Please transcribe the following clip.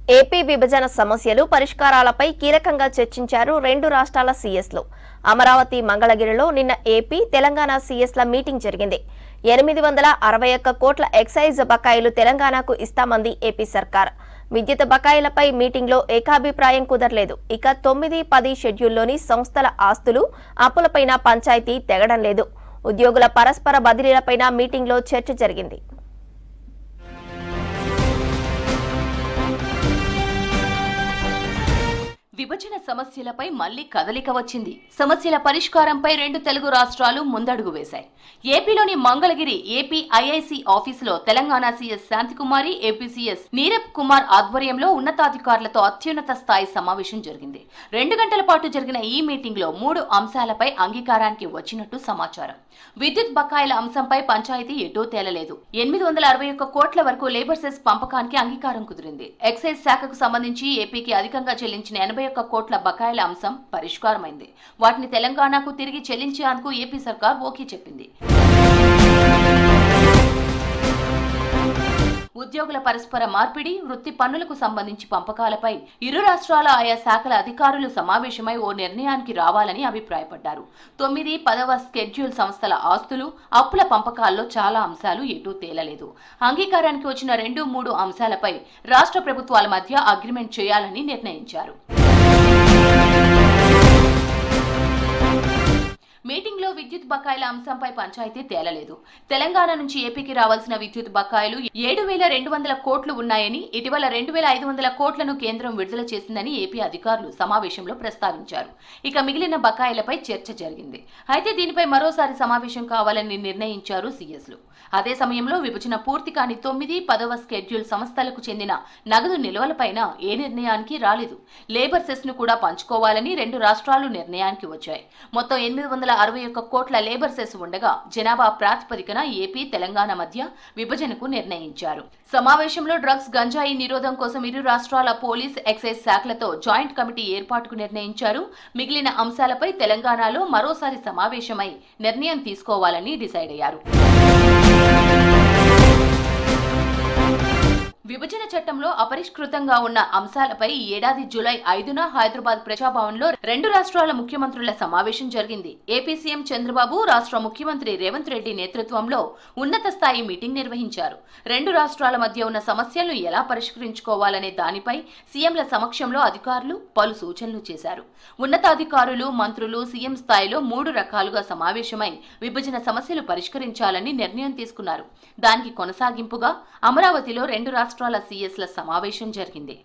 AP విభజన సమస్యలు పరిష్కారాలపై కీలకంగా చర్చించారు రెండు రాష్ట్రాల సీఎస్లు. అమరావతి మంగళగిరిలో నిన్న ఏపీ, తెలంగాణ సీఎస్ల మీటింగ్ జరిగింది. 861 కోట్ల ఎక్సైజ్ బకాయిలు తెలంగాణకు ఇస్తామంది ఏపీ సర్కార్. విద్యుత్ బకాయిలపై మీటింగ్లో ఏకాభిప్రాయం కుదరలేదు. ఇక 9, 10 షెడ్యూల్లోని సంస్థల ఆస్తులు, అప్పులపైన పంచాయతీ తెగడం లేదు. ఉద్యోగుల పరస్పర బదిలీలపైన మీటింగ్లో చర్చ జరిగింది. విభజన సమస్యలపై మళ్లీ కదలిక వచ్చింది. సమస్యల పరిష్కారంపై రెండు తెలుగు రాష్ట్రాలు ముందడుగు వేశాయి. ఏపీలోని మంగళగిరి ఏపీ ఐఐసి ఆఫీసులో Telangana CS Santhi Kumari, AP CS Neerabh Kumar ఆధ్వర్యంలో ఉన్నతాధికారులతో అత్యున్నత స్థాయి సమావేశం జరిగింది. 2 గంటల పాటు జరిగిన ఈ మీటింగ్ లో 3 అంశాలపై అంగీకారానికి వచ్చినట్టు సమాచారం. విద్యుత్ బకాయిల అంశంపై పంచాయతీ ఎటూ తేలలేదు. 861 కోట్ల వరకు లేబర్ సెస్ పంపకానికి అంగీకారం కుదిరింది. ఎక్సైజ్ శాఖకు సంబంధించి ఏపీకి అధికంగా చెల్లించిన 81 కోట్ల బకాయిల అంశం పరిష్కారమైంది. వాటిని తెలంగాణకు తిరిగి చెల్లించేందుకు ఏపీ సర్కార్ ఓకే చెప్పింది. ఉద్యోగుల పరస్పర మార్పిడి, వృత్తి పన్నులకు సంబంధించి పంపకాలపై ఇరు రాష్ట్రాల ఆయా శాఖల అధికారులు సమావేశమై ఓ నిర్ణయానికి రావాలని అభిప్రాయపడ్డారు. 9, 10వ షెడ్యూల్ సంస్థల ఆస్తులు, అప్పుల పంపకాల్లో చాలా అంశాలు ఎటూ తేలలేదు. అంగీకారానికి వచ్చిన 2, 3 అంశాలపై రాష్ట్ర ప్రభుత్వాల మధ్య అగ్రిమెంట్ చేయాలని నిర్ణయించారు. మీటింగ్ లో విద్యుత్ బకాయిల అంశంపై పంచాయతీ తేలలేదు. తెలంగాణ నుంచి ఏపీకి రావాల్సిన విద్యుత్ బకాయిలు 7,200 కోట్లు ఉన్నాయని, ఇటీవల 2,500 కోట్లను కేంద్రం విడుదల చేసిందని ఏపీ అధికారులు సమావేశంలో ప్రస్తావించారు. ఇక మిగిలిన బకాయిలపై చర్చ జరిగింది. అయితే దీనిపై మరోసారి సమావేశం కావాలని నిర్ణయించారు సీఎస్లు. అదే సమయంలో విభజన పూర్తి కాని 9, 10వ షెడ్యూల్ సంస్థలకు చెందిన నగదు నిల్వలపైన ఏ నిర్ణయానికి రాలేదు. లేబర్ సెస్ ను కూడా పంచుకోవాలని రెండు రాష్ట్రాలు నిర్ణయానికి వచ్చాయి. మొత్తం 861 కోట్ల లేబర్ సెస్ ఉండగా జనాభా ప్రాతిపదికన ఏపీ, తెలంగాణ మధ్య విభజనకు నిర్ణయించారు. సమావేశంలో డ్రగ్స్, గంజాయి నిరోధం కోసం ఇరు రాష్ట్రాల పోలీస్, ఎక్సైజ్ శాఖలతో జాయింట్ కమిటీ ఏర్పాటుకు నిర్ణయించారు. మిగిలిన అంశాలపై తెలంగాణలో మరోసారి సమావేశమై నిర్ణయం తీసుకోవాలని డిసైడ్ అయ్యారు. విభజన చట్టంలో అపరిష్కృతంగా ఉన్న అంశాలపై ఈ ఏడాది జూలై 5న హైదరాబాద్ ప్రజాభవన్లో రెండు రాష్ట్రాల ముఖ్యమంత్రుల సమావేశం జరిగింది. ఏపీ సీఎం చంద్రబాబు, రాష్ట్ర ముఖ్యమంత్రి రేవంత్ రెడ్డి నేతృత్వంలో ఉన్నత స్థాయి మీటింగ్ నిర్వహించారు. రెండు రాష్ట్రాల మధ్య ఉన్న సమస్యలను ఎలా పరిష్కరించుకోవాలనే దానిపై సీఎంల సమక్షంలో అధికారులు పలు సూచనలు చేశారు. ఉన్నతాధికారులు, మంత్రులు సీఎం స్థాయిలో 3 రకాలుగా సమావేశమై విభజన సమస్యలు పరిష్కరించాలని నిర్ణయం తీసుకున్నారు. దానికి కొనసాగింపుగా అమరావతిలో రెండు రాష్ట్రాల సీఎస్ల సమావేశం జరిగింది.